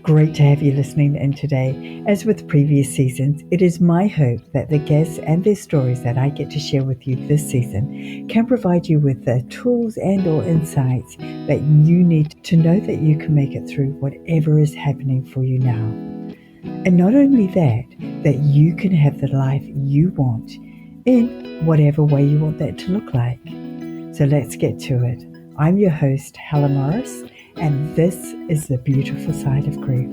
Great to have you listening in today. As with previous seasons, it is my hope that the guests and their stories that I get to share with you this season can provide you with the tools and or insights that you need to know that you can make it through whatever is happening for you now. And not only that you can have the life you want in whatever way you want that to look like. So let's get to it. I'm your host, Helen Morris, and this is the beautiful side of grief.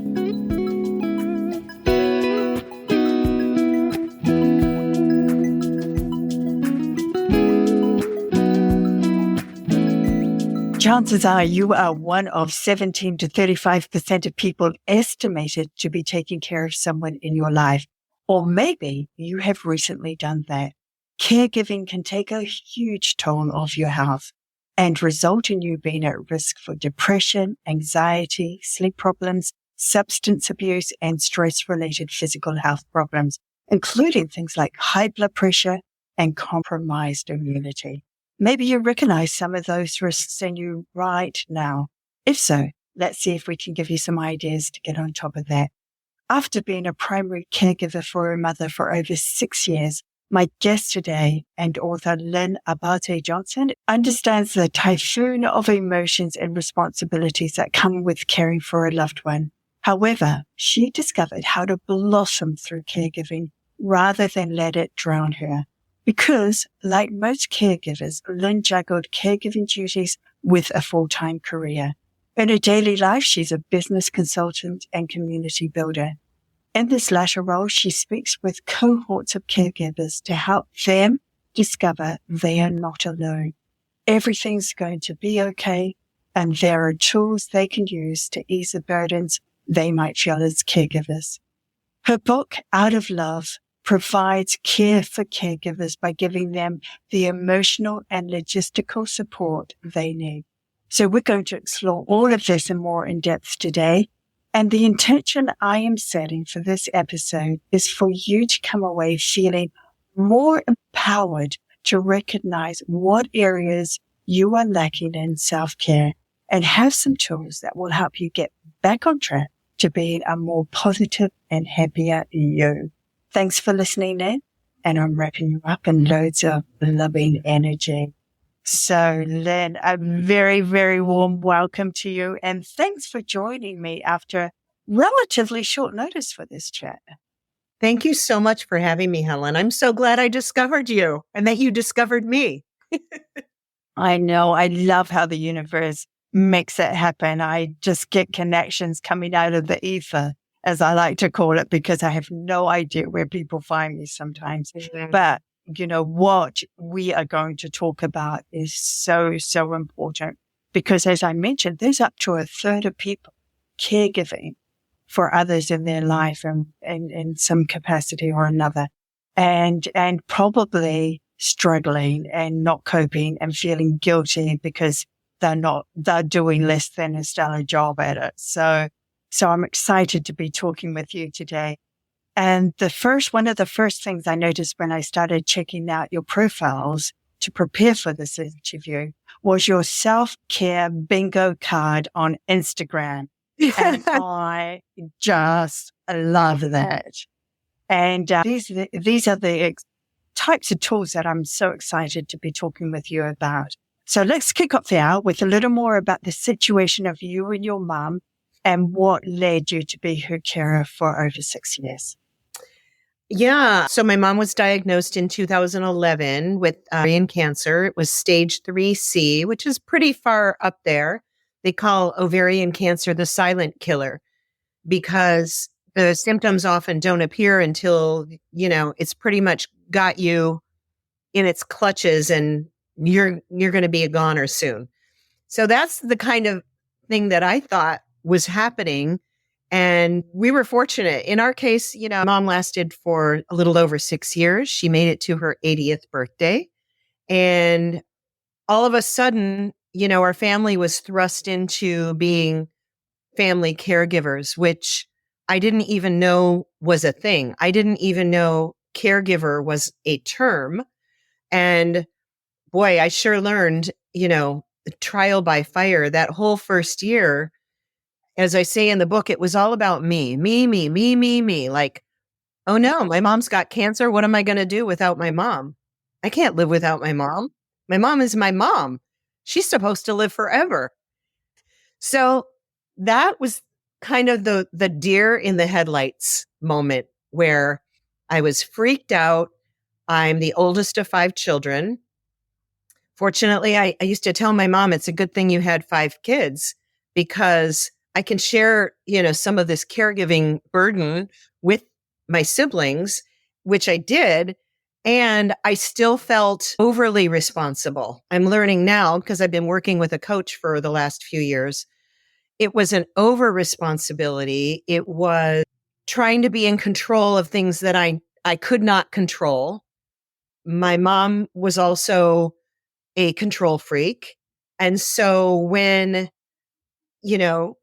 Chances are you are one of 17 to 35% of people estimated to be taking care of someone in your life. Or maybe you have recently done that. Caregiving can take a huge toll of your health and result in you being at risk for depression, anxiety, sleep problems, substance abuse, and stress-related physical health problems, including things like high blood pressure and compromised immunity. Maybe you recognize some of those risks in you right now. If so, let's see if we can give you some ideas to get on top of that. After being a primary caregiver for a mother for over 6 years, my guest today and author Lynn Abaté-Johnson understands the typhoon of emotions and responsibilities that come with caring for a loved one. However, she discovered how to blossom through caregiving rather than let it drown her. Because, like most caregivers, Lynn juggled caregiving duties with a full-time career. In her daily life, she's a business consultant and community builder. In this latter role, she speaks with cohorts of caregivers to help them discover they are not alone. Everything's going to be okay, and there are tools they can use to ease the burdens they might feel as caregivers. Her book, Out of Love, provides care for caregivers by giving them the emotional and logistical support they need. So we're going to explore all of this and more in depth today. And the intention I am setting for this episode is for you to come away feeling more empowered to recognize what areas you are lacking in self-care and have some tools that will help you get back on track to being a more positive and happier you. Thanks for listening in, and I'm wrapping you up in loads of loving energy. So, Lynn, a very, very warm welcome to you, and thanks for joining me after relatively short notice for this chat. Thank you so much for having me, Helen. I'm so glad I discovered you and that you discovered me. I know. I love how the universe makes it happen. I just get connections coming out of the ether, as I like to call it, because I have no idea where people find me sometimes. Mm-hmm. But you know, what we are going to talk about is so, so important because, as I mentioned, there's up to a third of people caregiving for others in their life in some capacity or another, and probably struggling and not coping and feeling guilty because they're doing less than a stellar job at it. So I'm excited to be talking with you today. And one of the first things I noticed when I started checking out your profiles to prepare for this interview was your self-care bingo card on Instagram. And I just love that. And these are the types of tools that I'm so excited to be talking with you about. So let's kick off the hour with a little more about the situation of you and your mom and what led you to be her carer for over 6 years. Yeah. So my mom was diagnosed in 2011 with ovarian cancer. It was stage 3C, which is pretty far up there. They call ovarian cancer the silent killer because the symptoms often don't appear until, it's pretty much got you in its clutches and you're going to be a goner soon. So that's the kind of thing that I thought was happening. And we were fortunate. In our case, mom lasted for a little over 6 years. She made it to her 80th birthday. And all of a sudden, our family was thrust into being family caregivers, which I didn't even know was a thing. I didn't even know caregiver was a term. And boy, I sure learned, trial by fire that whole first year. as I say in the book, it was all about me, me. Like, oh no, my mom's got cancer. What am I going to do without my mom? I can't live without my mom. My mom is my mom. She's supposed to live forever. So that was kind of the deer in the headlights moment where I was freaked out. I'm the oldest of 5 children. Fortunately, I used to tell my mom, it's a good thing you had 5 kids because I can share, some of this caregiving burden with my siblings, which I did. And I still felt overly responsible. I'm learning now because I've been working with a coach for the last few years. It was an over responsibility. It was trying to be in control of things that I could not control. My mom was also a control freak. And so when,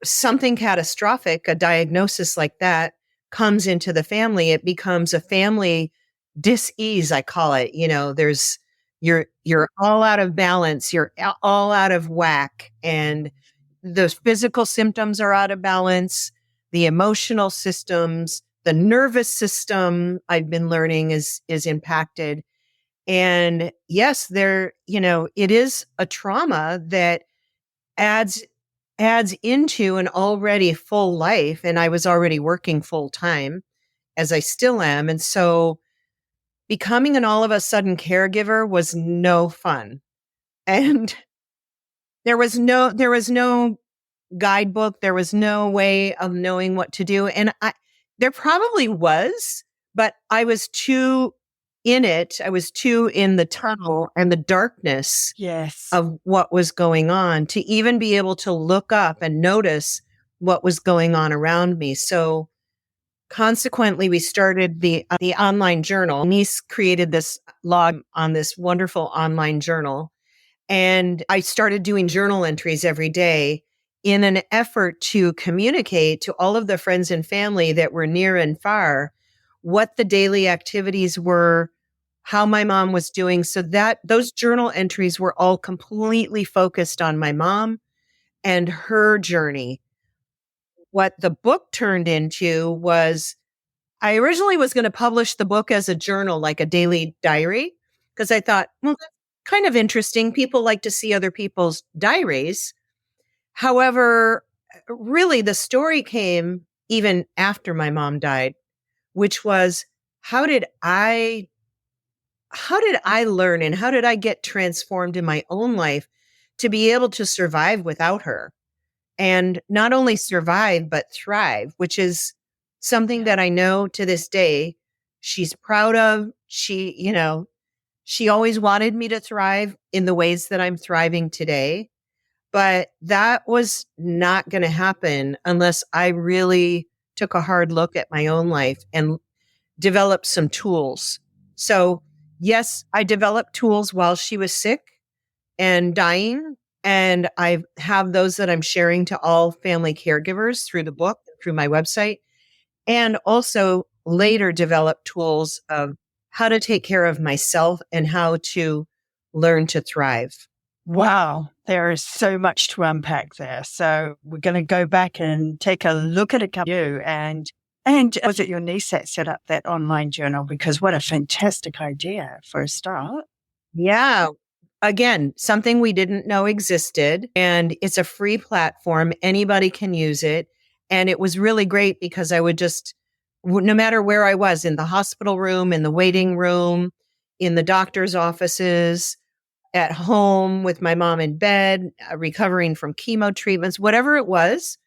something catastrophic, a diagnosis like that comes into the family, it becomes a family dis-ease, I call it. You're all out of balance, you're all out of whack, and the physical symptoms are out of balance, the emotional systems, the nervous system I've been learning is impacted. And yes, it is a trauma that adds into an already full life. And I was already working full time, as I still am. And so becoming an all of a sudden caregiver was no fun. And there was no guidebook. There was no way of knowing what to do. And there probably was, but I was too in it. I was too in the tunnel and the darkness Yes. of what was going on to even be able to look up and notice what was going on around me. So consequently, we started the online journal. Niece created this log on this wonderful online journal. And I started doing journal entries every day in an effort to communicate to all of the friends and family that were near and far what the daily activities were, how my mom was doing. So that those journal entries were all completely focused on my mom and her journey. What the book turned into was I originally was going to publish the book as a journal, like a daily diary, because I thought, well, that's kind of interesting. People like to see other people's diaries. However, really the story came even after my mom died, which was how did I learn and how did I get transformed in my own life to be able to survive without her? And not only survive, but thrive, which is something that I know to this day she's proud of. She always wanted me to thrive in the ways that I'm thriving today. But that was not going to happen unless I really took a hard look at my own life and developed some tools. So yes, I developed tools while she was sick and dying. And I have those that I'm sharing to all family caregivers through the book, through my website, and also later developed tools of how to take care of myself and how to learn to thrive. Wow, there is so much to unpack there. So we're going to go back and take a look at you and was it your niece that set up that online journal? Because what a fantastic idea for a start. Yeah. Again, something we didn't know existed, and it's a free platform. Anybody can use it. And it was really great because I would just, no matter where I was, in the hospital room, in the waiting room, in the doctor's offices, at home with my mom in bed, recovering from chemo treatments, whatever it was,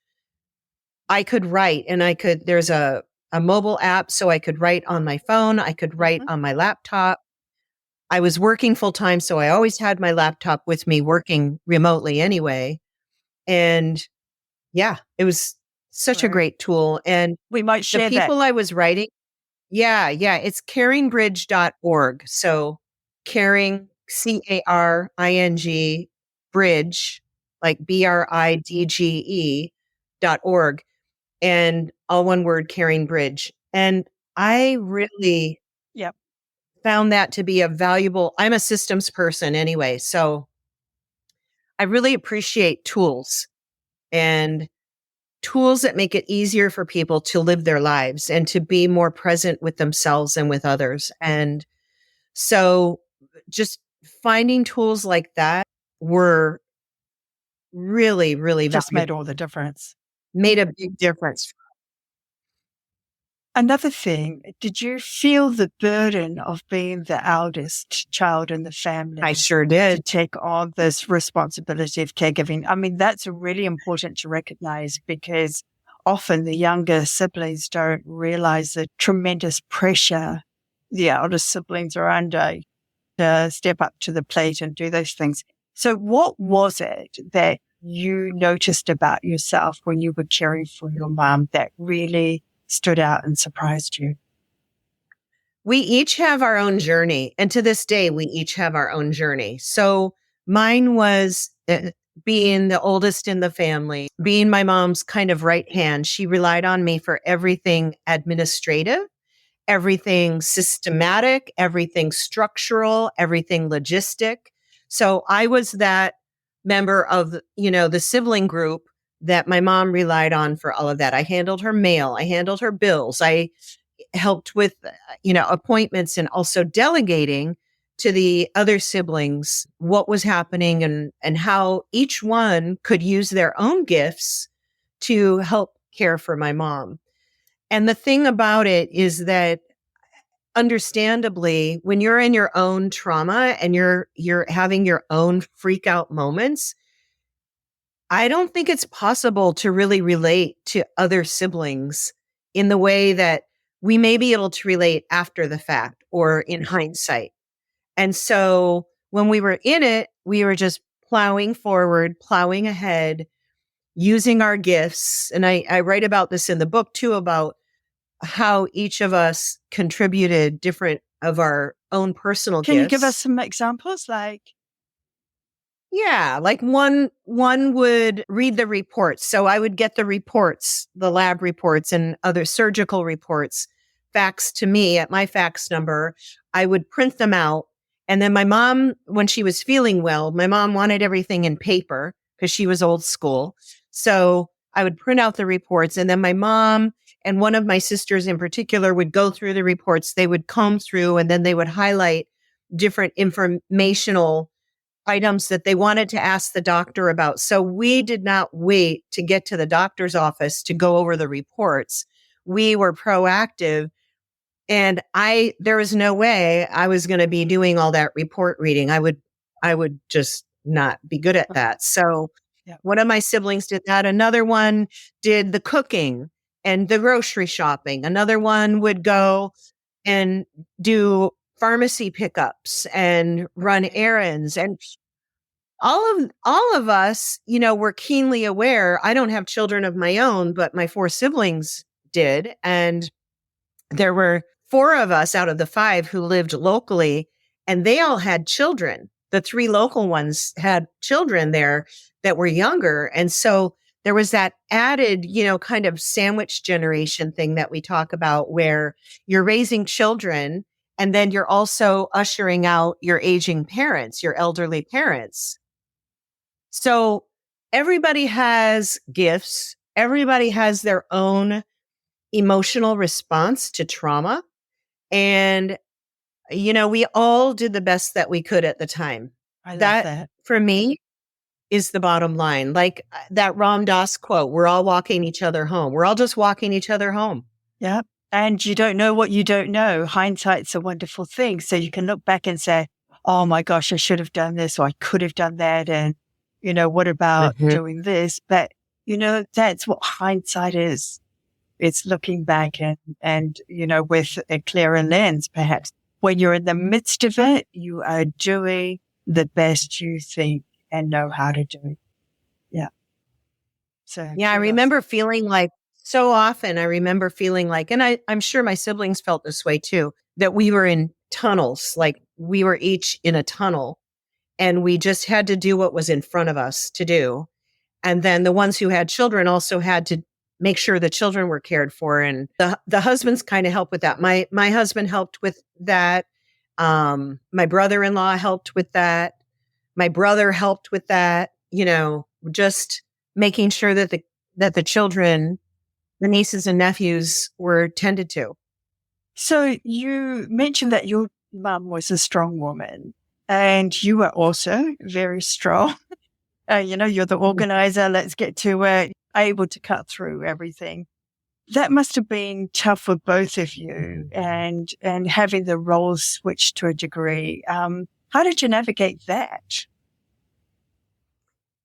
I could write and there's a mobile app. So I could write on my phone. I could write on my laptop. I was working full time. So I always had my laptop with me working remotely anyway. And yeah, it was such a great tool. And we might share the people I was writing. Yeah. It's caringbridge.org. So caring, CARING, bridge, like BRIDGE.org, and all one word, Caring Bridge. And I really found that to be I'm a systems person anyway. So I really appreciate tools. And tools that make it easier for people to live their lives and to be more present with themselves and with others. And so just finding tools like that were really, really Just made valuable, all the difference. made a big difference. Another thing, did you feel the burden of being the eldest child in the family I sure to did. take on this responsibility of caregiving? I mean, that's really important to recognize because often the younger siblings don't realize the tremendous pressure the elder siblings are under to step up to the plate and do those things. So what was it that you noticed about yourself when you were caring for your mom that really stood out and surprised you? We each have our own journey. And to this day, we each have our own journey. So mine was being the oldest in the family, being my mom's kind of right hand. She relied on me for everything administrative, everything systematic, everything structural, everything logistic. So I was that member of, the sibling group that my mom relied on for all of that. I handled her mail. I handled her bills. I helped with, appointments and also delegating to the other siblings what was happening and how each one could use their own gifts to help care for my mom. And the thing about it is that understandably, when you're in your own trauma and you're having your own freak out moments, I don't think it's possible to really relate to other siblings in the way that we may be able to relate after the fact or in hindsight. And so when we were in it, we were just plowing forward, plowing ahead, using our gifts. And I write about this in the book too, about how each of us contributed different of our own personal Can you gifts. give us some examples? Yeah, like one would read the reports. So I would get the reports, the lab reports and other surgical reports faxed to me at my fax number. I would print them out. And then my mom, when she was feeling well, my mom wanted everything in paper because she was old school. So I would print out the reports, and then my mom and one of my sisters in particular would go through the reports. They would comb through, and then they would highlight different informational items that they wanted to ask the doctor about. So we did not wait to get to the doctor's office to go over the reports. We were proactive, and there was no way I was going to be doing all that report reading. I would just not be good at that. So Yeah. one of my siblings did that. Another one did the cooking and the grocery shopping. Another one would go and do pharmacy pickups and run errands. And all of us, were keenly aware. I don't have children of my own, but my 4 siblings did. And there were 4 of us out of the 5 who lived locally, and they all had children. The 3 local ones had children there that were younger. And so there was that added, kind of sandwich generation thing that we talk about, where you're raising children and then you're also ushering out your aging parents, your elderly parents. So everybody has gifts. Everybody has their own emotional response to trauma. And, we all did the best that we could at the time. I love that. For me, is the bottom line. Like that Ram Dass quote, we're all walking each other home. We're all just walking each other home. Yeah. And you don't know what you don't know. Hindsight's a wonderful thing. So you can look back and say, oh my gosh, I should have done this, or I could have done that. And, what about doing this? But, that's what hindsight is. It's looking back and, with a clearer lens, perhaps. When you're in the midst of it, you are doing the best you think and know how to do it. Yeah. So, yeah, I remember feeling like so often, and I'm sure my siblings felt this way too, that we were in tunnels, like we were each in a tunnel and we just had to do what was in front of us to do. And then the ones who had children also had to make sure the children were cared for. And the husbands kind of helped with that. My husband helped with that. My brother-in-law helped with that. My brother helped with that, just making sure that that the children, the nieces and nephews, were tended to. So you mentioned that your mum was a strong woman and you were also very strong. You're the organizer. Let's get to it. Able to cut through everything. That must have been tough for both of you and having the roles switched to a degree. How did you navigate that?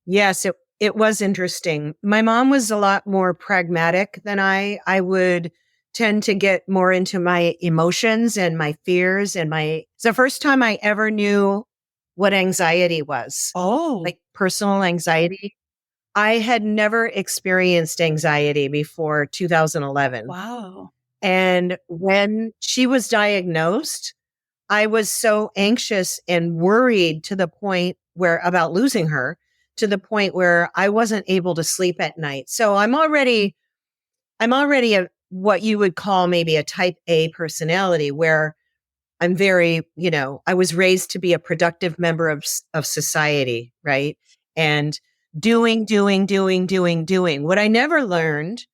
Yes, it was interesting. My mom was a lot more pragmatic than I. I would tend to get more into my emotions and my fears it's the first time I ever knew what anxiety was. Oh, Like personal anxiety. I had never experienced anxiety before 2011. wow. And when she was diagnosed, I was so anxious and worried to the point where about losing her, to the point where I wasn't able to sleep at night. So I'm already a what you would call maybe a type A personality, where I'm very, I was raised to be a productive member of society, right? And doing. What I never learned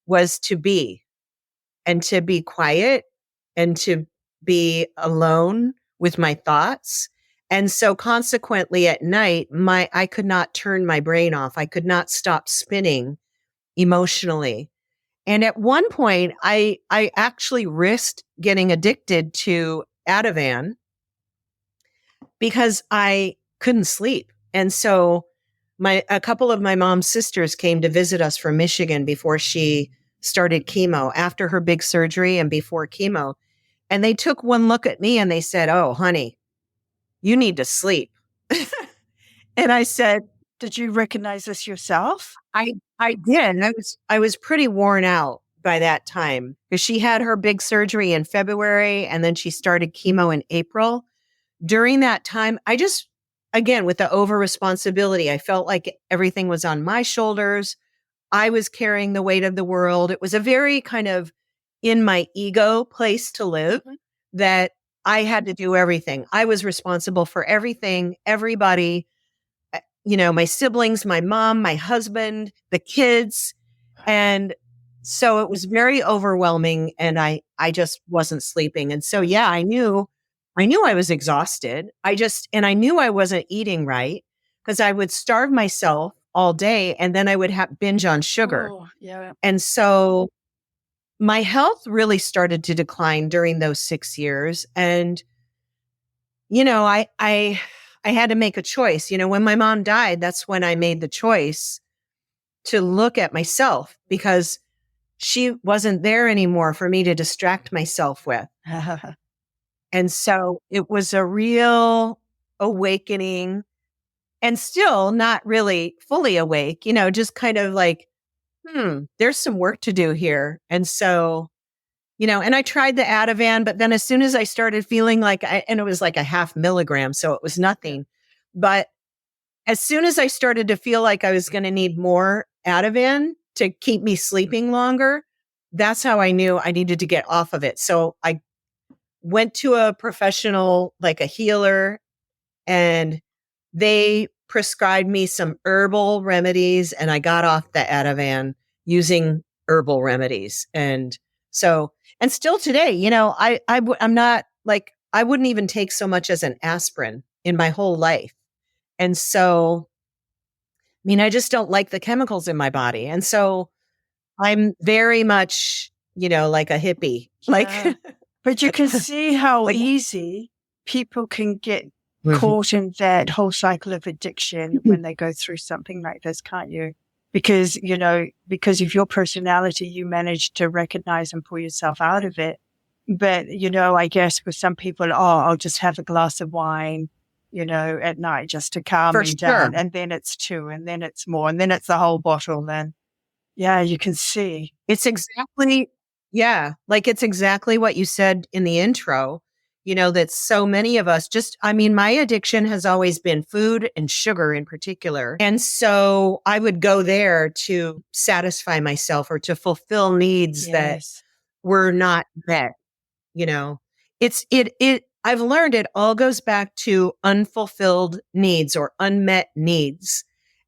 was to be, and to be quiet, and to be alone with my thoughts. And so consequently at night, I could not turn my brain off. I could not stop spinning emotionally. And at one point, I actually risked getting addicted to Ativan because I couldn't sleep. And so a couple of my mom's sisters came to visit us from Michigan before she started chemo, after her big surgery and before chemo. And they took one look at me and they said, "Oh, honey, you need to sleep." And I said, Did you recognize this yourself? I did. I was pretty worn out by that time, because she had her big surgery in February and then she started chemo in April. During that time, I just, again, with the over responsibility, I felt like everything was on my shoulders. I was carrying the weight of the world. It was a very kind of in my ego place to live, that I had to do everything. I was responsible for everything, everybody, my siblings, my mom, my husband, the kids. And so it was very overwhelming, and I just wasn't sleeping. And so, yeah, I knew I was exhausted. And I knew I wasn't eating right, because I would starve myself all day and then I would have binge on sugar. Oh, yeah. And so my health really started to decline during those 6 years. And, I had to make a choice. When my mom died, that's when I made the choice to look at myself, because she wasn't there anymore for me to distract myself with. And so it was a real awakening, and still not really fully awake, just kind of like, there's some work to do here. And so, and I tried the Ativan, but then as soon as I started feeling and it was like a 0.5 milligram, so it was nothing. But as soon as I started to feel like I was going to need more Ativan to keep me sleeping longer, that's how I knew I needed to get off of it. So I went to a professional, like a healer, and they prescribed me some herbal remedies, and I got off the Ativan using herbal remedies. And so, and still today, I'm not like, I wouldn't even take so much as an aspirin in my whole life. And so, I just don't like the chemicals in my body. And so I'm very much, like a hippie. Yeah. But you can see how Like- easy people can get Mhm. caught in that whole cycle of addiction when they go through something like this, can't you? Because, because of your personality, you manage to recognize and pull yourself out of it. But, I guess for some people, I'll just have a glass of wine, at night just to calm For me down. sure. And then it's 2, and then it's more, and then it's the whole bottle. Then, yeah, you can see. It's exactly, it's exactly what you said in the intro, that so many of us my addiction has always been food and sugar in particular. And so I would go there to satisfy myself or to fulfill needs that Yes. were not met. I've learned it all goes back to unfulfilled needs or unmet needs.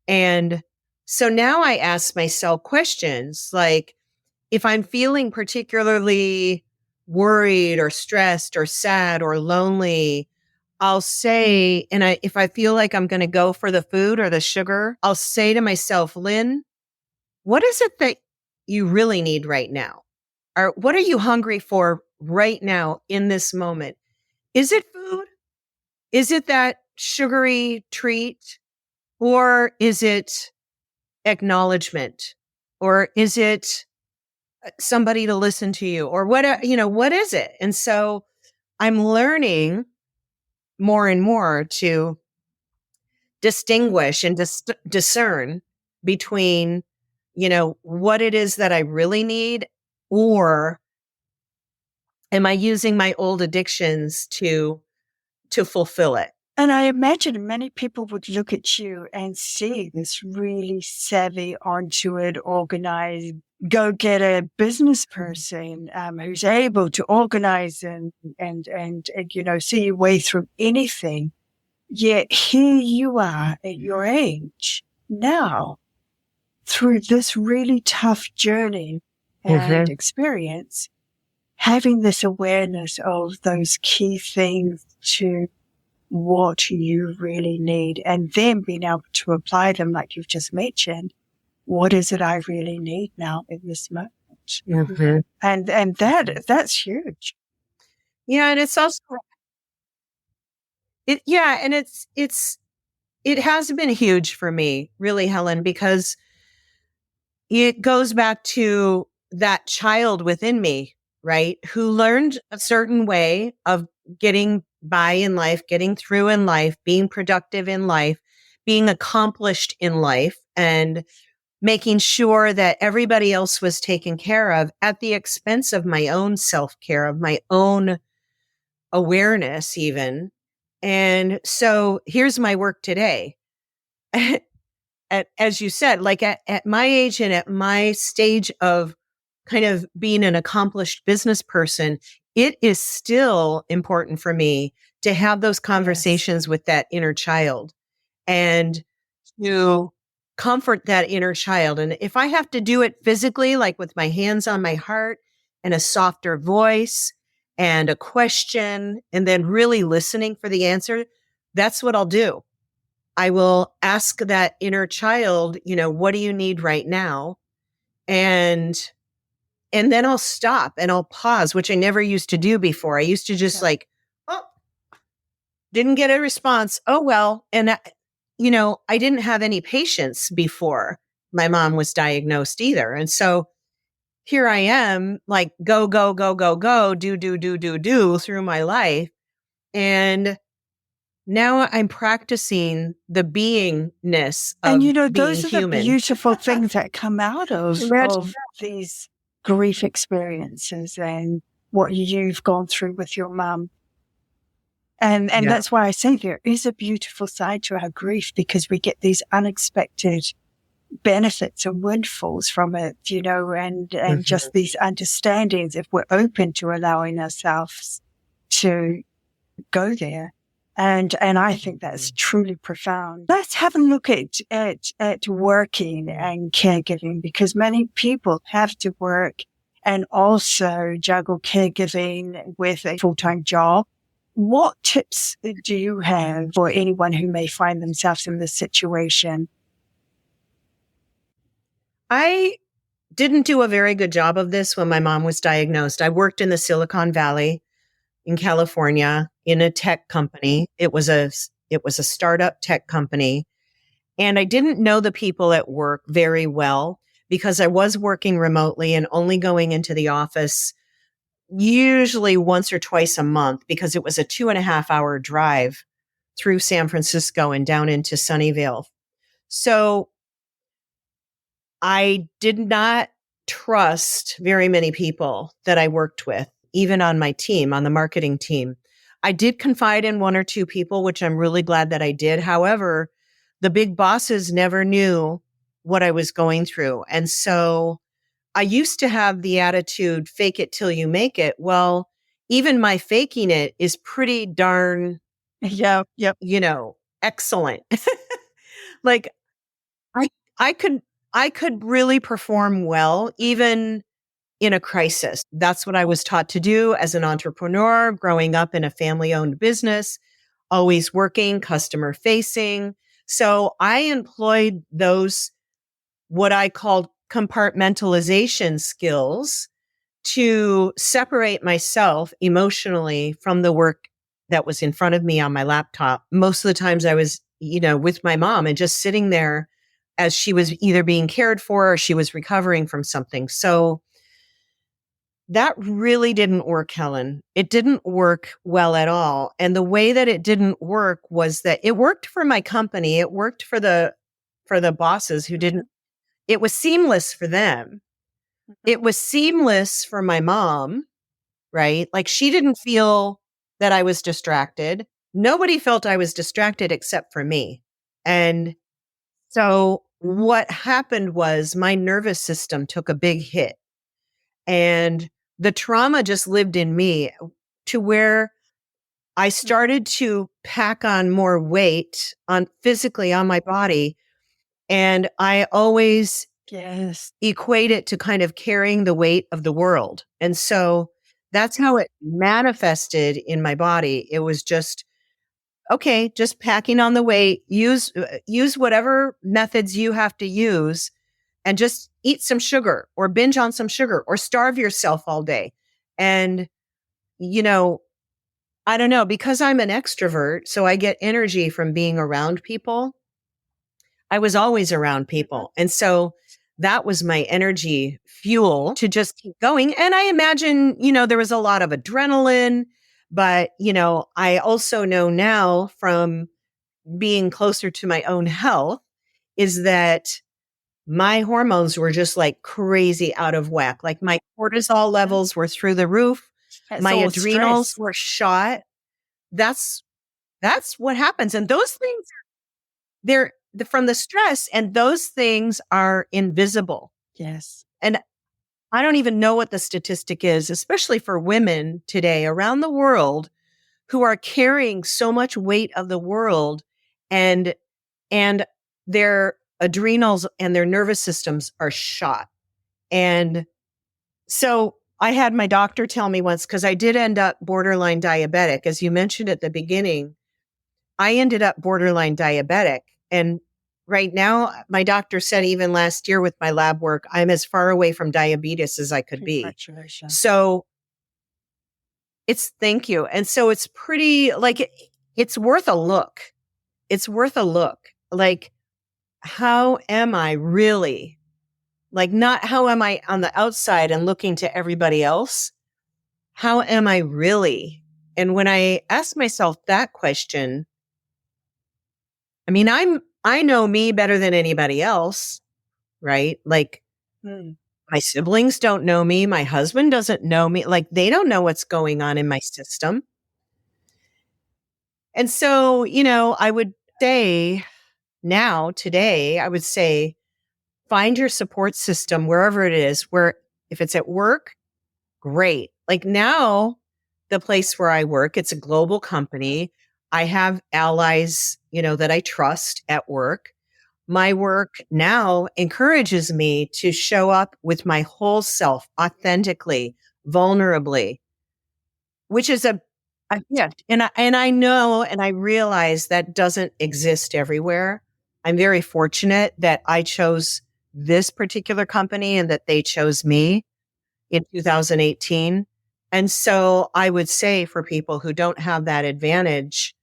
And So now I ask myself questions like, if I'm feeling particularly worried or stressed or sad or lonely, I'll say, if I feel like I'm going to go for the food or the sugar, I'll say to myself, Lynn, what is it that you really need right now? Or what are you hungry for right now in this moment? Is it food? Is it that sugary treat? Or is it acknowledgement? Or is it somebody to listen to you? Or what is it? And so I'm learning more and more to distinguish and discern between, what it is that I really need, or am I using my old addictions to fulfill it? And I imagine many people would look at you and see this really savvy, onto it, organized, go-getter business person who's able to organize and see your way through anything. Yet here you are at your age now, through this really tough journey and experience, having this awareness of those key things to what you really need, and then being able to apply them like you've just mentioned. What is it I really need now in this moment? Mm-hmm. And that's huge. Yeah, and it's also it has been huge for me, really, Helen, because it goes back to that child within me, right? Who learned a certain way of getting by in life, getting through in life, being productive in life, being accomplished in life, and making sure that everybody else was taken care of at the expense of my own self-care, of my own awareness even. And so here's my work today. As you said, like at my age and at my stage of kind of being an accomplished business person, it is still important for me to have those conversations with that inner child and to comfort that inner child. And if I have to do it physically, like with my hands on my heart and a softer voice and a question, and then really listening for the answer, that's what I'll do. I will ask that inner child, what do you need right now? And then I'll stop and I'll pause, which I never used to do before. I used to just didn't get a response. Oh, well. And, I didn't have any patience before my mom was diagnosed either. And so here I am, like, go, go, go, go, go, do through my life. And now I'm practicing the beingness of those are human. the beautiful things that come out of these grief experiences and what you've gone through with your mum. And that's why I say there is a beautiful side to our grief, because we get these unexpected benefits and windfalls from it, and just these understandings if we're open to allowing ourselves to go there. And I think that's truly profound. Let's have a look at working and caregiving, because many people have to work and also juggle caregiving with a full-time job. What tips do you have for anyone who may find themselves in this situation? I didn't do a very good job of this when my mom was diagnosed. I worked in the Silicon Valley in California in a tech company. It was a startup tech company. And I didn't know the people at work very well because I was working remotely and only going into the office usually once or twice a month, because it was a 2.5-hour drive through San Francisco and down into Sunnyvale. So I did not trust very many people that I worked with, even on my team, on the marketing team. I did confide in one or two people, which I'm really glad that I did. However, the big bosses never knew what I was going through. And so I used to have the attitude, fake it till you make it. Well, even my faking it is pretty darn, excellent. Like I could really perform well, even in a crisis. That's what I was taught to do as an entrepreneur, growing up in a family-owned business, always working, customer facing. So I employed those, what I called compartmentalization skills, to separate myself emotionally from the work that was in front of me on my laptop. Most of the times I was, with my mom and just sitting there as she was either being cared for or she was recovering from something. So that really didn't work, Helen. It didn't work well at all. And the way that it didn't work was that it worked for my company. It worked for the bosses who didn't, it was seamless for them. It was seamless for my mom, right? Like she didn't feel that I was distracted. Nobody felt I was distracted except for me. And so what happened was my nervous system took a big hit, and the trauma just lived in me to where I started to pack on more weight on physically on my body. And I always equate it to kind of carrying the weight of the world. And so that's how it manifested in my body. It was just, okay, just packing on the weight, use whatever methods you have to use, and just eat some sugar or binge on some sugar or starve yourself all day. And, I don't know, because I'm an extrovert, so I get energy from being around people. I was always around people. And so that was my energy fuel to just keep going. And I imagine, there was a lot of adrenaline, but, I also know now from being closer to my own health is that my hormones were just like crazy out of whack. Like my cortisol levels were through the roof. My adrenals were shot. That's what happens. And those things, they're from the stress, and those things are invisible. Yes. And I don't even know what the statistic is, especially for women today around the world who are carrying so much weight of the world, and their adrenals and their nervous systems are shot. And so I had my doctor tell me once, because I did end up borderline diabetic, as you mentioned at the beginning, I ended up borderline diabetic. And right now, my doctor said even last year with my lab work, I'm as far away from diabetes as I could be. Congratulations. So thank you. And so it's pretty, like, it's worth a look. It's worth a look. Like, how am I really? Like, not how am I on the outside and looking to everybody else? How am I really? And when I ask myself that question, I mean, I know me better than anybody else, right? Like, my siblings don't know me. My husband doesn't know me. Like, they don't know what's going on in my system. And so, I would say today, I would say, find your support system wherever it is, where if it's at work, great. Like now, the place where I work, it's a global company. I have allies, that I trust at work. My work now encourages me to show up with my whole self authentically, vulnerably, which is a gift. And I know, and I realize that doesn't exist everywhere. I'm very fortunate that I chose this particular company and that they chose me in 2018. And so I would say for people who don't have that advantage,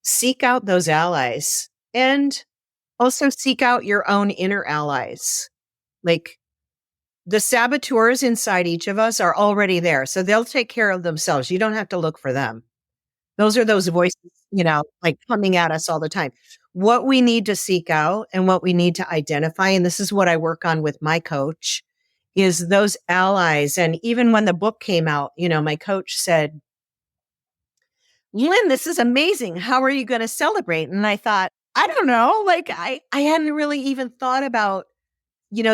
seek out those allies, and also seek out your own inner allies. Like, the saboteurs inside each of us are already there. So they'll take care of themselves. You don't have to look for them. Those are those voices, like coming at us all the time. What we need to seek out and what we need to identify, and this is what I work on with my coach, is those allies. And even when the book came out, my coach said, Lynn, this is amazing. How are you going to celebrate? And I thought, I don't know. Like I hadn't really even thought about,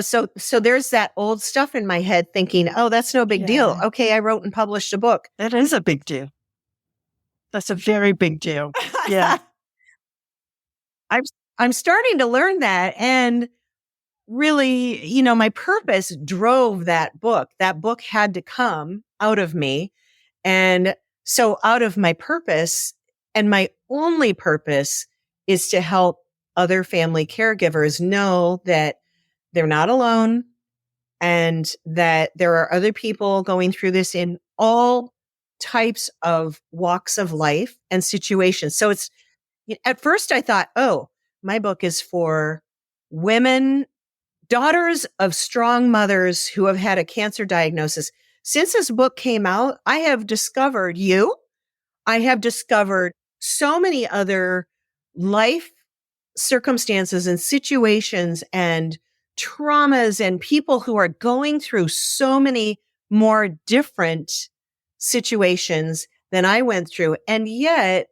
so there's that old stuff in my head thinking, oh, that's no big deal. Okay. I wrote and published a book. That is a big deal. That's a very big deal. Yeah. I'm starting to learn that. And really, my purpose drove that book. That book had to come out of me. And so out of my purpose, and my only purpose is to help other family caregivers know that they're not alone and that there are other people going through this in all types of walks of life and situations. So at first I thought, oh, my book is for women, daughters of strong mothers who have had a cancer diagnosis. Since this book came out, I have discovered you. I have discovered so many other life circumstances and situations and traumas and people who are going through so many more different situations than I went through. And yet,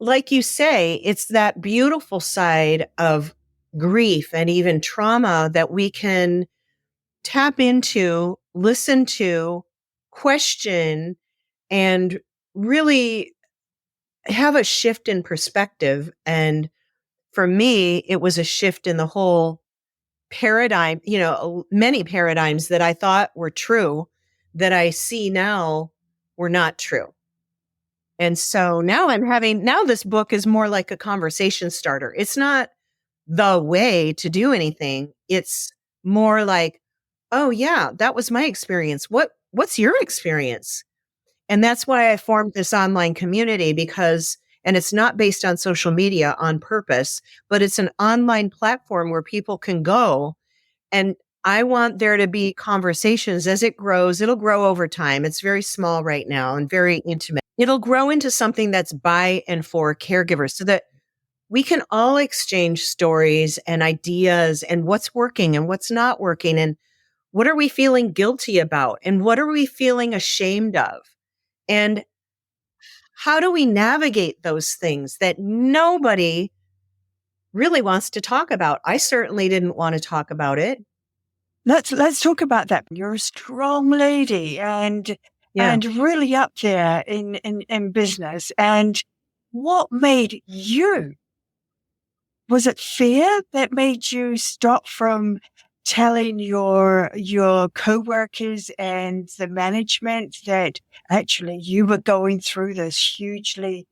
like you say, it's that beautiful side of grief and even trauma that we can tap into, listen to, question, and really have a shift in perspective. And for me, it was a shift in the whole paradigm, many paradigms that I thought were true that I see now were not true. And so now this book is more like a conversation starter. It's not the way to do anything. It's more like, oh yeah, that was my experience. What's your experience? And that's why I formed this online community and it's not based on social media on purpose, but it's an online platform where people can go. And I want there to be conversations as it grows. It'll grow over time. It's very small right now and very intimate. It'll grow into something that's by and for caregivers so that we can all exchange stories and ideas and what's working and what's not working. And what are we feeling guilty about? And what are we feeling ashamed of? And how do we navigate those things that nobody really wants to talk about? I certainly didn't want to talk about it. Let's talk about that. You're a strong lady and really up there in business. And what made you? Was it fear that made you stop from telling your coworkers and the management that actually you were going through this hugely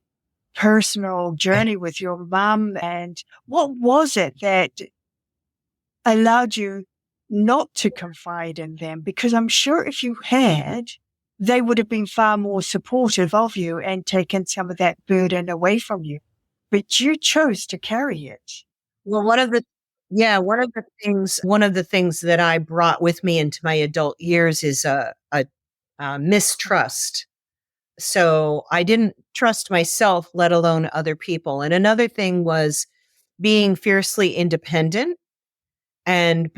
personal journey with your mum? And what was it that allowed you not to confide in them? Because I'm sure if you had, they would have been far more supportive of you and taken some of that burden away from you. But you chose to carry it. Well, one of the things that I brought with me into my adult years is a mistrust. So I didn't trust myself, let alone other people. And another thing was being fiercely independent and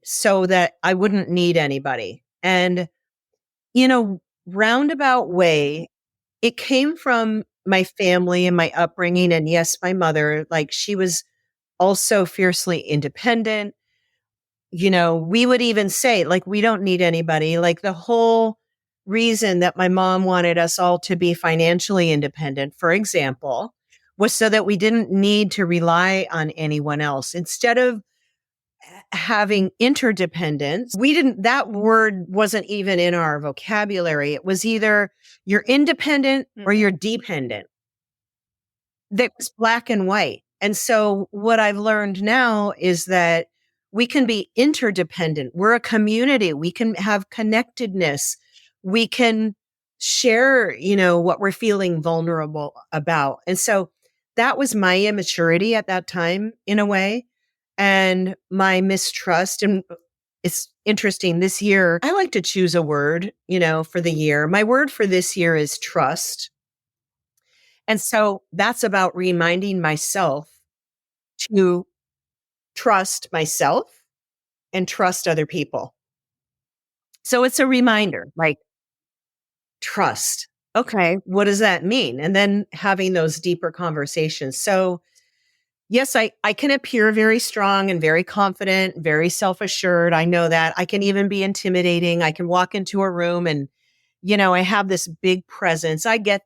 so that I wouldn't need anybody. And, roundabout way, it came from my family and my upbringing. And yes, my mother, like she was also fiercely independent. We would even say, like, we don't need anybody. Like the whole reason that my mom wanted us all to be financially independent, for example, was so that we didn't need to rely on anyone else. Instead of having interdependence, that word wasn't even in our vocabulary. It was either you're independent or you're dependent. That was black and white. And so what I've learned now is that we can be interdependent. We're a community. We can have connectedness. We can share, what we're feeling vulnerable about. And so that was my immaturity at that time in a way, and my mistrust. And it's interesting this year, I like to choose a word, for the year. My word for this year is trust. And so that's about reminding myself to trust myself and trust other people. So it's a reminder, like trust. Okay, what does that mean? And then having those deeper conversations. So yes, I can appear very strong and very confident, very self-assured. I know that. I can even be intimidating. I can walk into a room and, I have this big presence. I get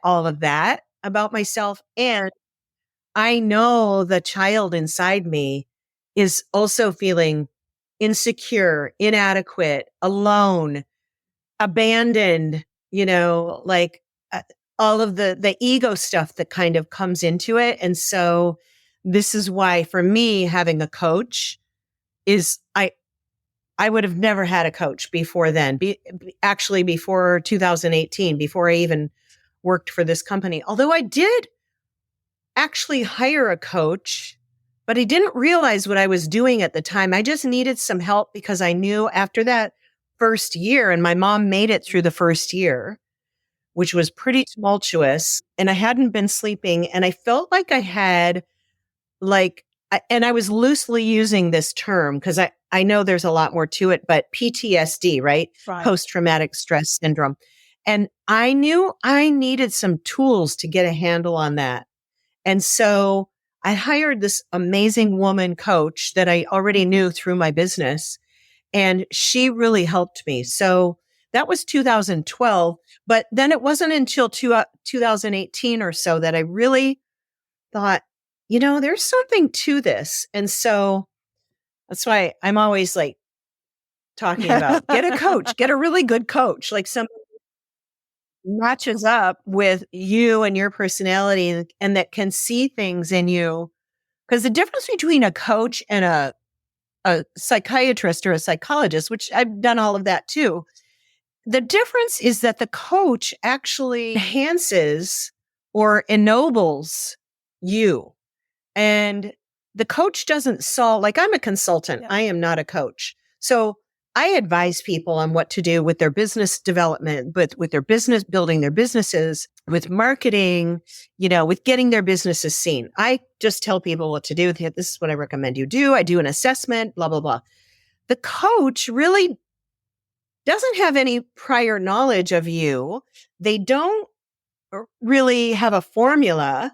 all of that about myself. And I know the child inside me is also feeling insecure, inadequate, alone, abandoned, like all of the ego stuff that kind of comes into it. And so this is why for me, having a coach is, I would have never had a coach before then, actually before 2018, before I even worked for this company. Although I did actually hire a coach, but I didn't realize what I was doing at the time. I just needed some help because I knew after that first year, and my mom made it through the first year, which was pretty tumultuous, and I hadn't been sleeping, and I felt like I had and I was loosely using this term because I know there's a lot more to it, but PTSD, right? Right. Post-traumatic stress syndrome. And I knew I needed some tools to get a handle on that. And so I hired this amazing woman coach that I already knew through my business, and she really helped me. So that was 2012, but then it wasn't until 2018 or so that I really thought, there's something to this. And so that's why I'm always like talking about get a coach, get a really good coach, like somebody matches up with you and your personality and that can see things in you. Because the difference between a coach and a psychiatrist or a psychologist, which I've done all of that too, the difference is that the coach actually enhances or ennobles you. And the coach doesn't solve, like I'm a consultant. Yeah. I am not a coach. So I advise people on what to do with their business development, with their business, building their businesses, with marketing, with getting their businesses seen. I just tell people what to do. This is what I recommend you do. I do an assessment, blah, blah, blah. The coach really doesn't have any prior knowledge of you. They don't really have a formula.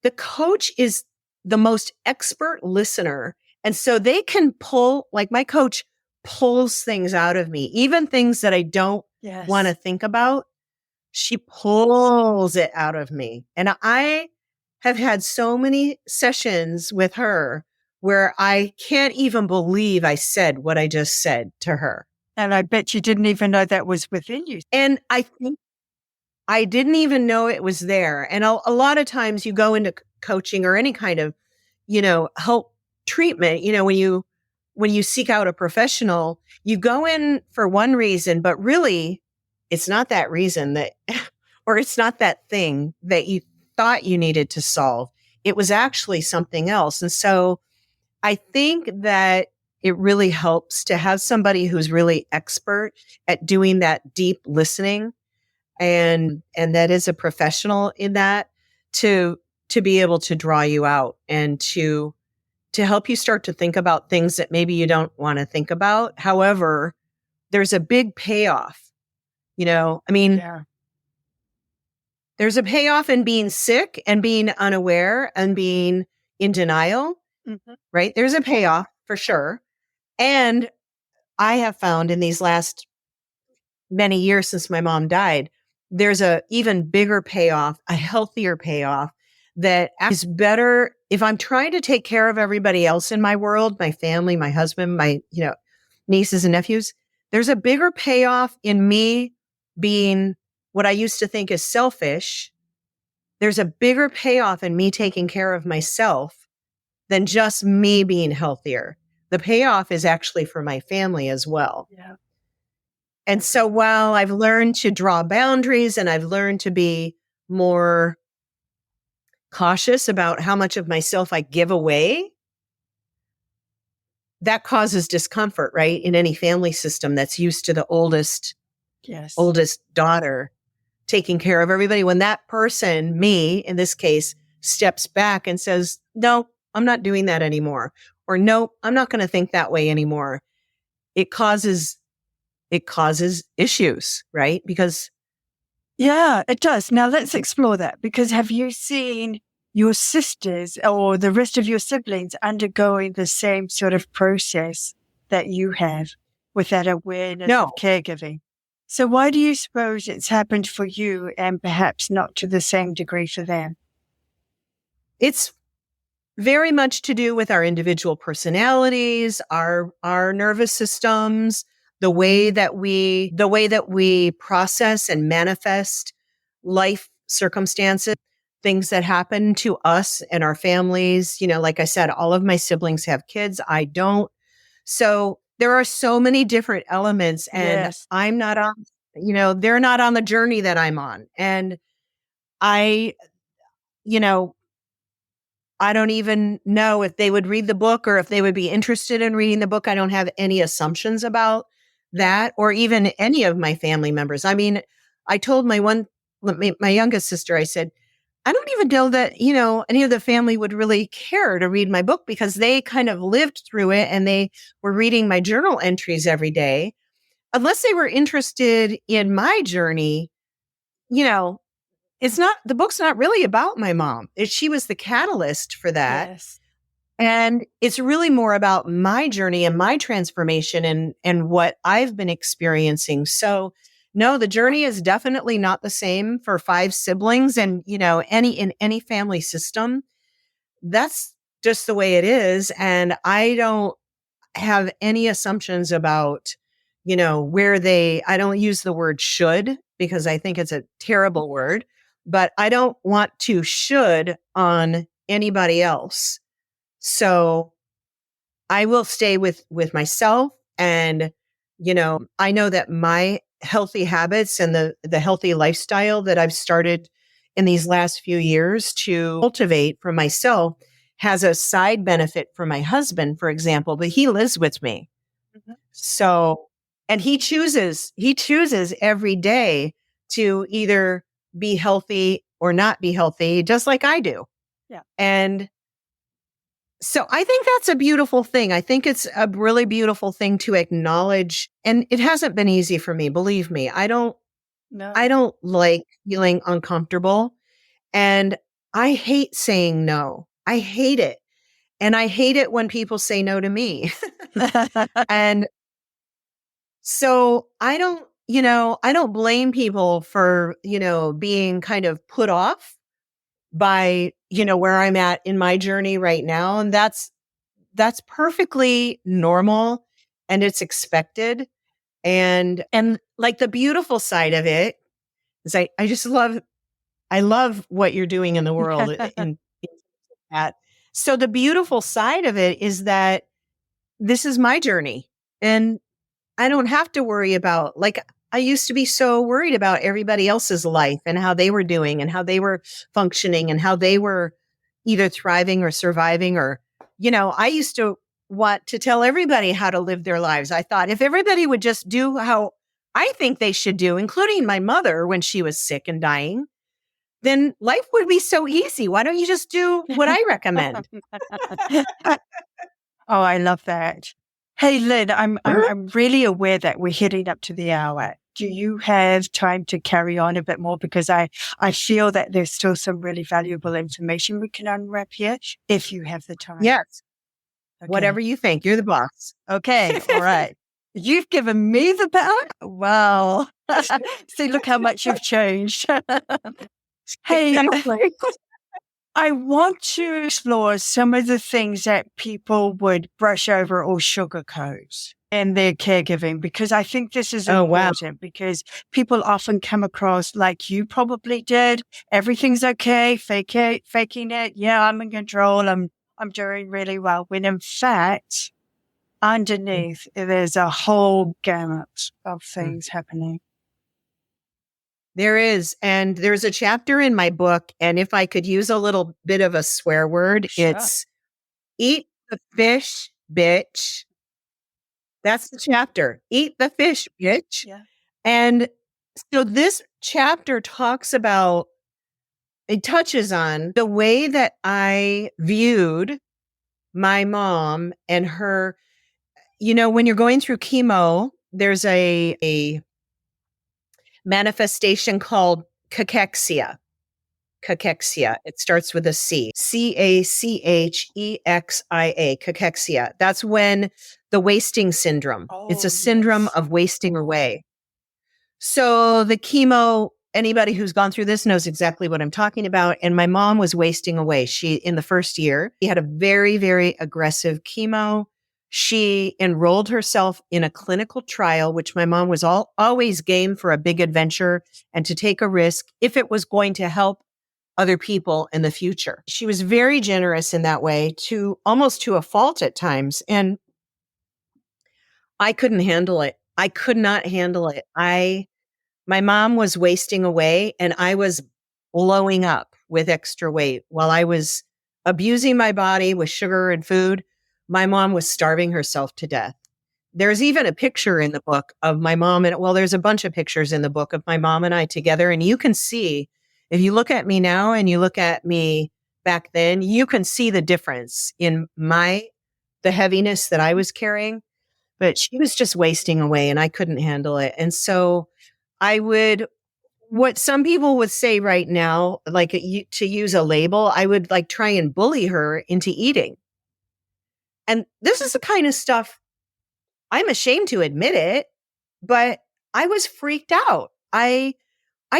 The coach is the most expert listener. And so they can pull, like my coach pulls things out of me, even things that I don't want to think about. She pulls it out of me. And I have had so many sessions with her where I can't even believe I said what I just said to her. And I bet you didn't even know that was within you. And I think I didn't even know it was there. And a lot of times you go into coaching or any kind of, help treatment, when you seek out a professional, you go in for one reason, but really it's not that reason or it's not that thing that you thought you needed to solve. It was actually something else. And so I think that it really helps to have somebody who's really expert at doing that deep listening and that is a professional in that to be able to draw you out and to help you start to think about things that maybe you don't want to think about. However, there's a big payoff, there's a payoff in being sick and being unaware and being in denial, right? There's a payoff for sure. And I have found in these last many years since my mom died, there's a even bigger payoff, a healthier payoff that is better if I'm trying to take care of everybody else in my world, my family, my husband, my, nieces and nephews. There's a bigger payoff in me being what I used to think is selfish. There's a bigger payoff in me taking care of myself than just me being healthier. The payoff is actually for my family as well. Yeah. And so while I've learned to draw boundaries and I've learned to be more cautious about how much of myself I give away, that causes discomfort, right? In any family system that's used to the oldest daughter taking care of everybody. When that person, me in this case, steps back and says, no, I'm not doing that anymore. Or no, I'm not going to think that way anymore. It causes issues, right? Because yeah, it does. Now let's explore that, because have you seen your sisters or the rest of your siblings undergoing the same sort of process that you have with that awareness of caregiving? So why do you suppose it's happened for you and perhaps not to the same degree for them? It's very much to do with our individual personalities, our nervous systems, the way that we process and manifest life circumstances, things that happen to us and our families. Like I said, all of my siblings have kids. I don't. So there are so many different elements, and Yes. I'm not on, they're not on the journey that I'm on. And I, you know, I don't even know if they would read the book or if they would be interested in reading the book. I don't have any assumptions about that, or even any of my family members. I mean, I told my youngest sister, I said, I don't even know that, any of the family would really care to read my book, because they kind of lived through it and they were reading my journal entries every day. Unless they were interested in my journey, the book's not really about my mom. She was the catalyst for that. Yes. And it's really more about my journey and my transformation and what I've been experiencing. So no, the journey is definitely not the same for 5 siblings, and, in any family system. That's just the way it is. And I don't have any assumptions about, I don't use the word should, because I think it's a terrible word, but I don't want to should on anybody else. So I will stay with myself. And, I know that my healthy habits and the healthy lifestyle that I've started in these last few years to cultivate for myself has a side benefit for my husband, for example, but he lives with me. Mhm. So, and he chooses every day to either be healthy or not be healthy, just like I do. Yeah. And so I think that's a beautiful thing. I think it's a really beautiful thing to acknowledge. And it hasn't been easy for me, believe me. I don't No. like feeling uncomfortable, and I hate saying no. I hate it. And I hate it when people say no to me. And so I don't blame people for, being kind of put off by, where I'm at in my journey right now. And that's perfectly normal, and it's expected. And like, the beautiful side of it is I love what you're doing in the world in that. So the beautiful side of it is that this is my journey, and I don't have to worry about, like, I used to be so worried about everybody else's life and how they were doing and how they were functioning and how they were either thriving or surviving, or, I used to want to tell everybody how to live their lives. I thought if everybody would just do how I think they should do, including my mother when she was sick and dying, then life would be so easy. Why don't you just do what I recommend? Oh, I love that. Hey, Lynn, I'm really aware that we're heading up to the hour. Do you have time to carry on a bit more? Because I feel that there's still some really valuable information we can unwrap here if you have the time. Yes. Okay. Whatever you think. You're the boss. Okay. All right. You've given me the power. Wow. See, look how much you've changed. Hey, I want to explore some of the things that people would brush over or sugarcoat in their caregiving, because I think this is Oh, wow. important, because people often come across like you probably did. Everything's okay, faking it. Yeah, I'm in control. I'm doing really well. When in fact, underneath, there's a whole gamut of things happening. There is. And there's a chapter in my book, and if I could use a little bit of a swear word, Sure. it's eat the fish, bitch. That's the chapter. Eat the fish, bitch. Yeah. And so this chapter it touches on the way that I viewed my mom and her. When you're going through chemo, there's a manifestation called cachexia. Cachexia. It starts with a C. Cachexia. Cachexia. That's when the wasting syndrome. It's Oh, a syndrome yes. of wasting away. So the chemo Anybody who's gone through this knows exactly what I'm talking about. And my mom was wasting away. In the first year, she had a very, very aggressive chemo. She enrolled herself in a clinical trial, which my mom was always game for a big adventure and to take a risk if it was going to help other people in the future. She was very generous in that way, to almost to a fault at times. And I couldn't handle it. I could not handle it. My mom was wasting away and I was blowing up with extra weight while I was abusing my body with sugar and food. My mom was starving herself to death. There's even a picture in the book of my mom there's a bunch of pictures in the book of my mom and I together. And you can see, if you look at me now and you look at me back then, you can see the difference in the heaviness that I was carrying, but she was just wasting away and I couldn't handle it. And so what some people would say right now, like to use a label, I would like try and bully her into eating. And this is the kind of stuff, I'm ashamed to admit it, but I was freaked out. I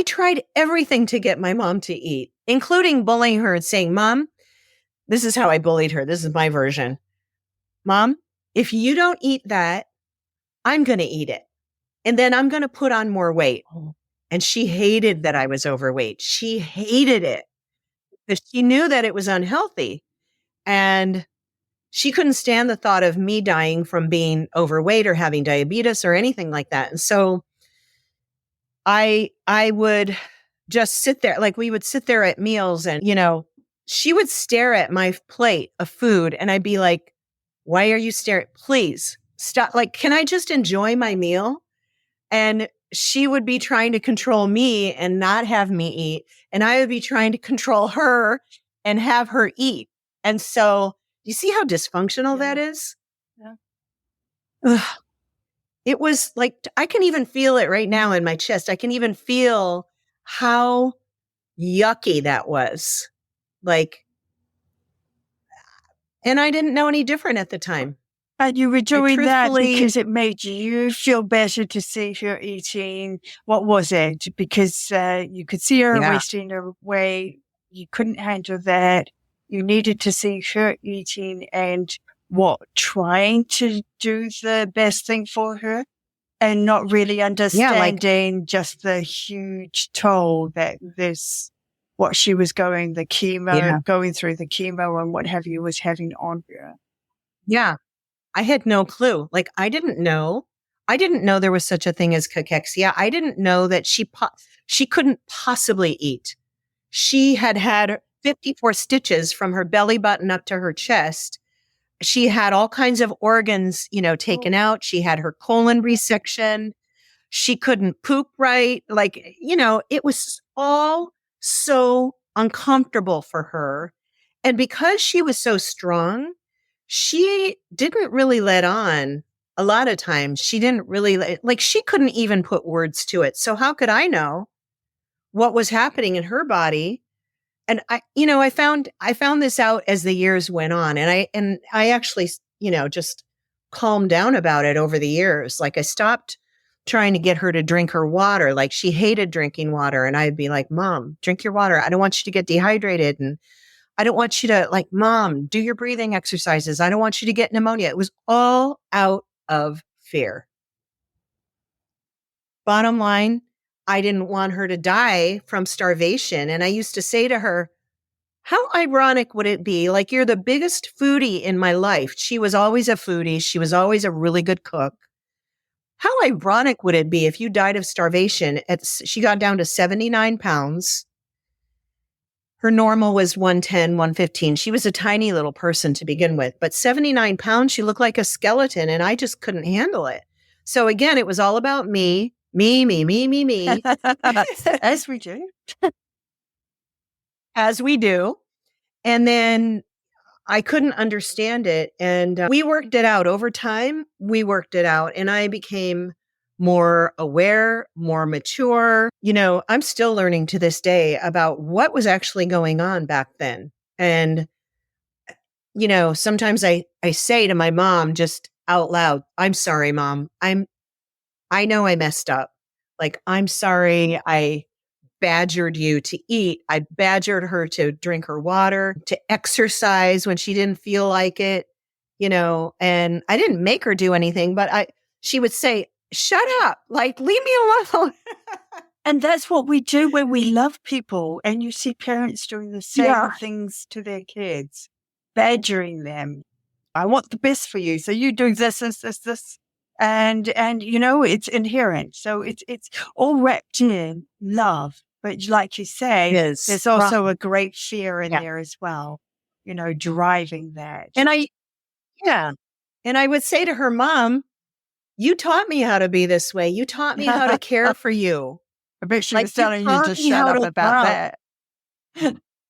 tried everything to get my mom to eat, including bullying her and saying, Mom, this is how I bullied her. This is my version. Mom, if you don't eat that, I'm going to eat it. And then I'm going to put on more weight. And she hated that I was overweight. She hated it because she knew that it was unhealthy. And she couldn't stand the thought of me dying from being overweight or having diabetes or anything like that. And so I would just sit there, like we would sit there at meals and, she would stare at my plate of food and I'd be like, why are you staring? Please stop. Like, can I just enjoy my meal? And she would be trying to control me and not have me eat. And I would be trying to control her and have her eat. And so you see how dysfunctional that is? Yeah. Ugh. It was like, I can even feel it right now in my chest. I can even feel how yucky that was. Like, and I didn't know any different at the time. And you were doing that truthfully- because it made you feel better to see her eating. What was it? Because you could see her Yeah. wasting away. You couldn't handle that. You needed to see her eating and trying to do the best thing for her and not really understanding just the huge toll that what she was going through the chemo and what have you was having on her. Yeah. I had no clue. Like, I didn't know there was such a thing as cachexia. I didn't know that she couldn't possibly eat. She had 54 stitches from her belly button up to her chest. She had all kinds of organs, taken out. She had her colon resection. She couldn't poop right. Like, it was all so uncomfortable for her. And because she was so strong, she didn't really let on. A lot of times she didn't really she couldn't even put words to it. So how could I know what was happening in her body? And I found this out as the years went on, and I actually, just calmed down about it over the years. Like, I stopped trying to get her to drink her water. Like, she hated drinking water, and I'd be like, Mom, drink your water. I don't want you to get dehydrated, and I don't want you to, Mom, do your breathing exercises. I don't want you to get pneumonia. It was all out of fear. Bottom line, I didn't want her to die from starvation. And I used to say to her, how ironic would it be? Like, you're the biggest foodie in my life. She was always a foodie. She was always a really good cook. How ironic would it be if you died of starvation? She got down to 79 pounds. Her normal was 110, 115. She was a tiny little person to begin with, but 79 pounds, she looked like a skeleton, and I just couldn't handle it. So again, it was all about me. As we do. As we do. And then I couldn't understand it. And we worked it out over time. We worked it out, and I became more aware, more mature. I'm still learning to this day about what was actually going on back then. And, sometimes I say to my mom just out loud, I'm sorry, Mom. I know I messed up. Like, I'm sorry. I badgered you to eat. I badgered her to drink her water, to exercise when she didn't feel like it, and I didn't make her do anything, but she would say, shut up, like, leave me alone. And that's what we do when we love people. And you see parents doing the same things to their kids, badgering them. I want the best for you. So you do this. And it's inherent. So it's all wrapped in love. But like you say, there's also a great fear in there as well, driving that. And I would say to her, Mom, you taught me how to be this way. You taught me how to care for you. I bet she was telling you to shut up about that.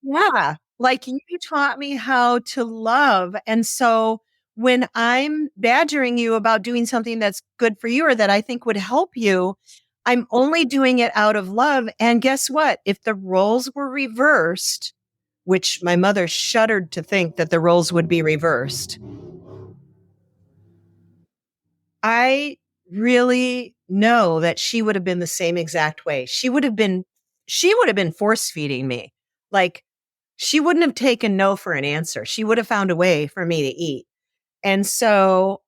Yeah. Like, you taught me how to love. And so when I'm badgering you about doing something that's good for you or that I think would help you, I'm only doing it out of love. And guess what? If the roles were reversed, which my mother shuddered to think that the roles would be reversed, I really know that she would have been the same exact way. She would have been force feeding me. Like, she wouldn't have taken no for an answer. She would have found a way for me to eat. And so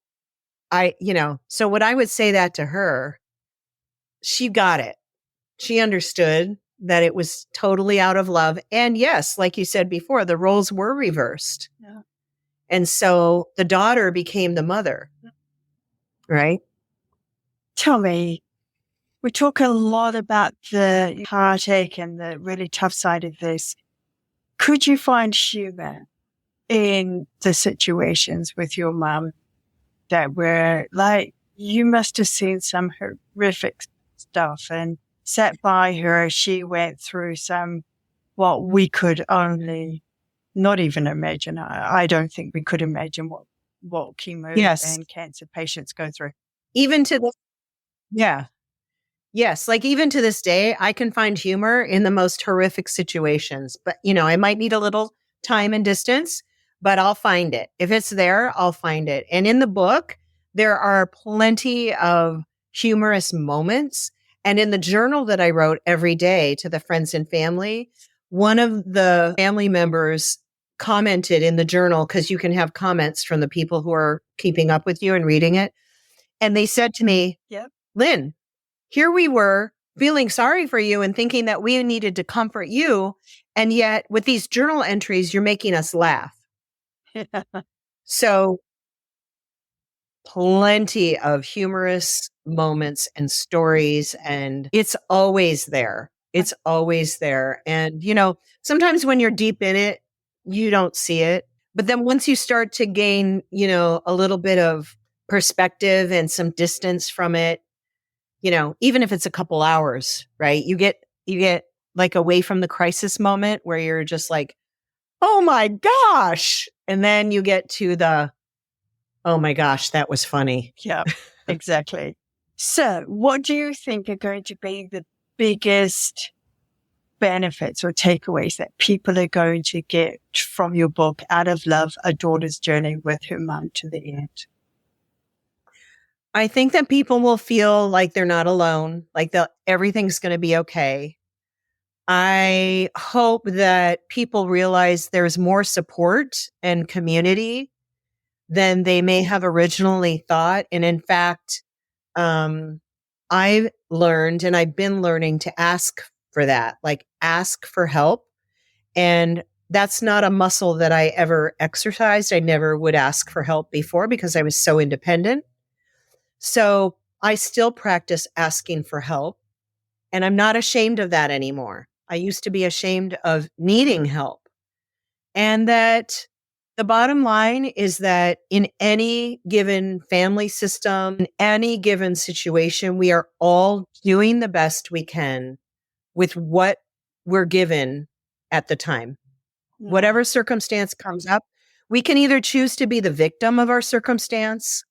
so when I would say that to her, she got it. She understood that it was totally out of love. And yes, like you said before, the roles were reversed. Yeah. And so the daughter became the mother. Right? Tell me, we talk a lot about the heartache and the really tough side of this. Could you find humor in the situations with your mom that were like, you must have seen some horrific stuff and sat by her as she went through what we could only not even imagine. I don't think we could imagine what chemo and cancer patients go through. Even to this, yes, like even to this day, I can find humor in the most horrific situations. But, I might need a little time and distance, but I'll find it. If it's there, I'll find it. And in the book, there are plenty of humorous moments. And in the journal that I wrote every day to the friends and family, one of the family members commented in the journal, because you can have comments from the people who are keeping up with you and reading it. And they said to me, Lynn, here we were feeling sorry for you and thinking that we needed to comfort you. And yet with these journal entries, you're making us laugh. So plenty of humorous moments and stories, and it's always there. It's always there. And, sometimes when you're deep in it, you don't see it. But then once you start to gain, a little bit of perspective and some distance from it, even if it's a couple hours, right? You get like away from the crisis moment where you're just like, oh my gosh. And then you get to the, oh my gosh, that was funny. Yeah, exactly. So what do you think are going to be the biggest benefits or takeaways that people are going to get from your book, Out of Love, A Daughter's Journey with Her Mom to the End? I think that people will feel like they're not alone, like everything's going to be okay. I hope that people realize there's more support and community than they may have originally thought. And in fact, I've learned and I've been learning to ask for that, like ask for help. And that's not a muscle that I ever exercised. I never would ask for help before because I was so independent. So I still practice asking for help, and I'm not ashamed of that anymore. I used to be ashamed of needing help. And that the bottom line is that in any given family system, in any given situation, we are all doing the best we can with what we're given at the time. Yeah. Whatever circumstance comes up, we can either choose to be the victim of our circumstance,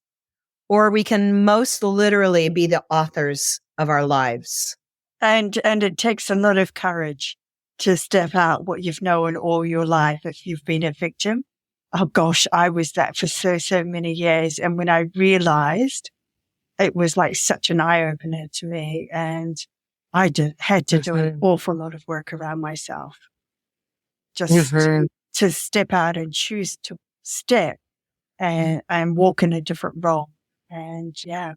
or we can most literally be the authors of our lives. And it takes a lot of courage to step out what you've known all your life if you've been a victim. Oh gosh, I was that for so many years. And when I realized, it was like such an eye-opener to me. And had to do an awful lot of work around myself just to step out and choose to step and walk in a different role. And yeah.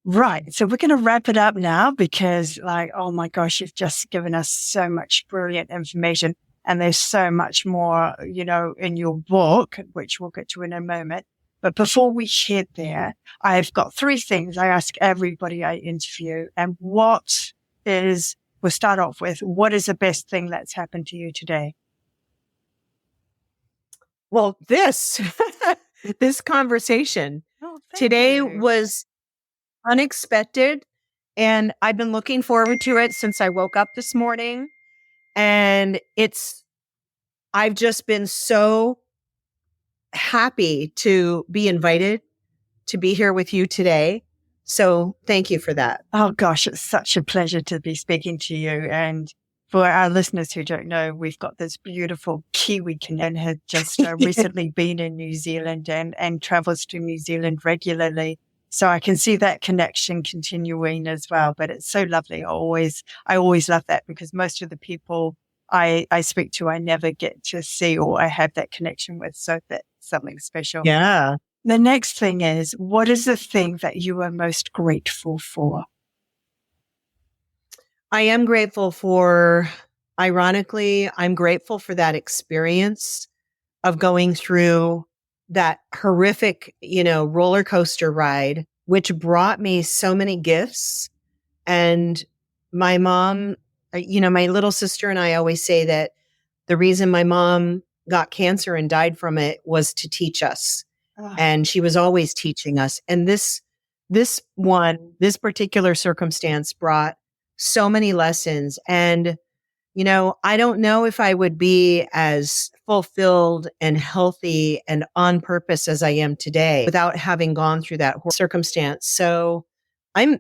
Right. So we're going to wrap it up now because oh my gosh, you've just given us so much brilliant information and there's so much more, in your book, which we'll get to in a moment. But before we head there, I've got 3 things I ask everybody I interview. And we'll start off with, what is the best thing that's happened to you today? Well, this conversation today was unexpected, and I've been looking forward to it since I woke up this morning. And I've just been so happy to be invited to be here with you today. So thank you for that. Oh gosh, it's such a pleasure to be speaking to you. And for our listeners who don't know, we've got this beautiful Kiwi and had just recently been in New Zealand and travels to New Zealand regularly. So I can see that connection continuing as well. But it's so lovely. I always love that because most of the people I speak to, I never get to see or I have that connection with. So that's something special. Yeah. The next thing is, what is the thing that you are most grateful for? I am grateful for, ironically, I'm grateful for that experience of going through that horrific, roller coaster ride, which brought me so many gifts. And my mom, my little sister and I always say that the reason my mom got cancer and died from it was to teach us. Oh. And she was always teaching us. And this particular circumstance brought so many lessons. And, I don't know if I would be as fulfilled and healthy and on purpose as I am today without having gone through that circumstance. So I'm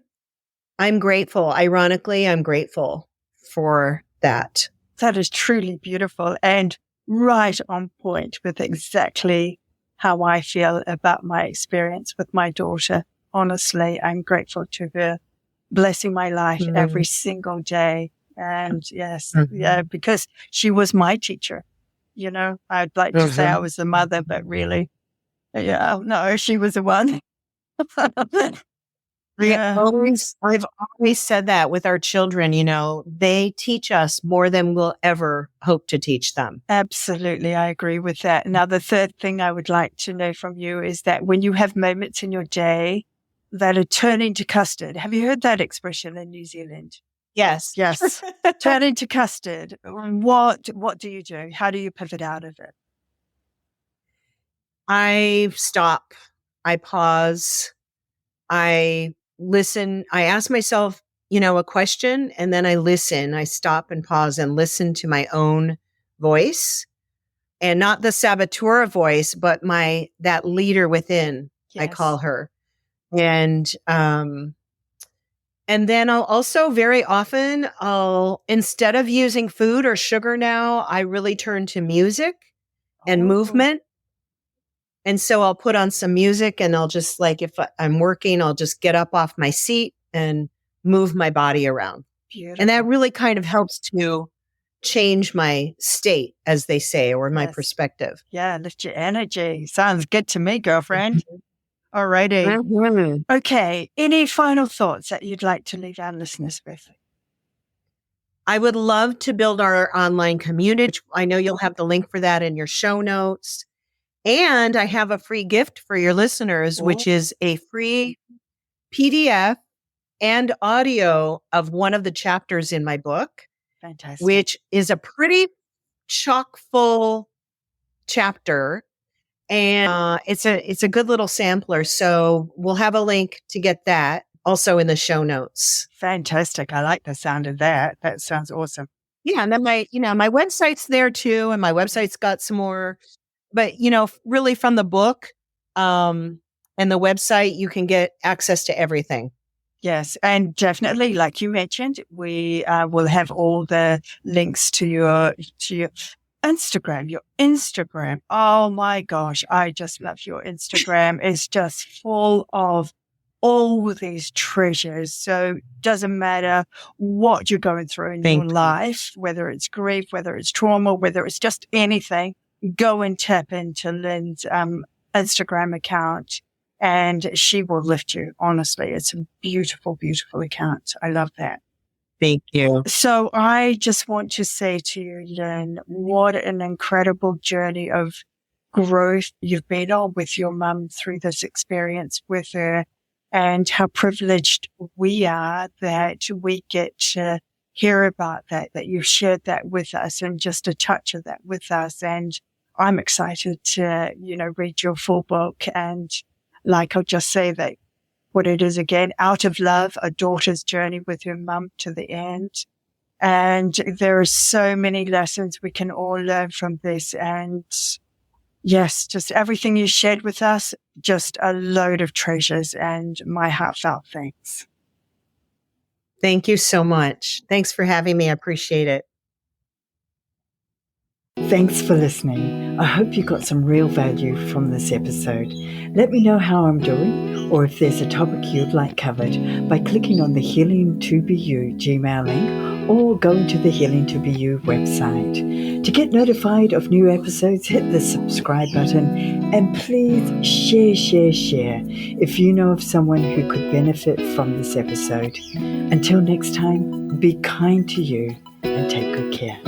grateful. Ironically, I'm grateful for that. That is truly beautiful and right on point with exactly how I feel about my experience with my daughter. Honestly, I'm grateful to her blessing my life every single day. And yes, because she was my teacher. I'd like to say I was the mother, but really, no, she was the one. Yeah. I've always said that with our children, they teach us more than we'll ever hope to teach them. Absolutely. I agree with that. Now, the third thing I would like to know from you is that when you have moments in your day that are turning to custard, have you heard that expression in New Zealand? Yes. Turn into custard. What do you do? How do you pivot out of it? I stop. I pause. I listen. I ask myself, a question, and then I listen. I stop and pause and listen to my own voice, and not the saboteur voice, but that leader within. Yes. I call her, and then I'll also very often, instead of using food or sugar now, I really turn to music and movement. And so I'll put on some music and I'll just if I'm working, I'll just get up off my seat and move my body around. Beautiful. And that really kind of helps to change my state, as they say, or my perspective. Yeah, lift your energy. Sounds good to me, girlfriend. All righty. Okay. Any final thoughts that you'd like to leave our listeners with? I would love to build our online community. Which I know you'll have the link for that in your show notes. And I have a free gift for your listeners, which is a free PDF and audio of one of the chapters in my book. Fantastic. Which is a pretty chock full chapter. And it's a good little sampler. So we'll have a link to get that also in the show notes. Fantastic. I like the sound of that. That sounds awesome. Yeah. And then my website's there too. And my website's got some more, but really from the book, and the website, you can get access to everything. Yes. And definitely, like you mentioned, we will have all the links to your Instagram. Oh my gosh. I just love your Instagram. It's just full of all these treasures. So doesn't matter what you're going through in your life, whether it's grief, whether it's trauma, whether it's just anything, go and tap into Lynn's Instagram account and she will lift you. Honestly, it's a beautiful, beautiful account. I love that. Thank you. So I just want to say to you, Lynn, what an incredible journey of growth you've been on with your mum through this experience with her, and how privileged we are that we get to hear about that you've shared that with us and just a touch of that with us. And I'm excited to, read your full book. And like I'll just say that what it is again, Out of Love, a daughter's journey with her mum to the end. And there are so many lessons we can all learn from this. And yes, just everything you shared with us, just a load of treasures, and my heartfelt thanks. Thank you so much. Thanks for having me. I appreciate it. Thanks for listening. I hope you got some real value from this episode. Let me know how I'm doing, or if there's a topic you'd like covered, by clicking on the Healing to Be You Gmail link, or going to the Healing to Be You website. To get notified of new episodes, hit the subscribe button, and please share if you know of someone who could benefit from this episode. Until next time, be kind to you and take good care.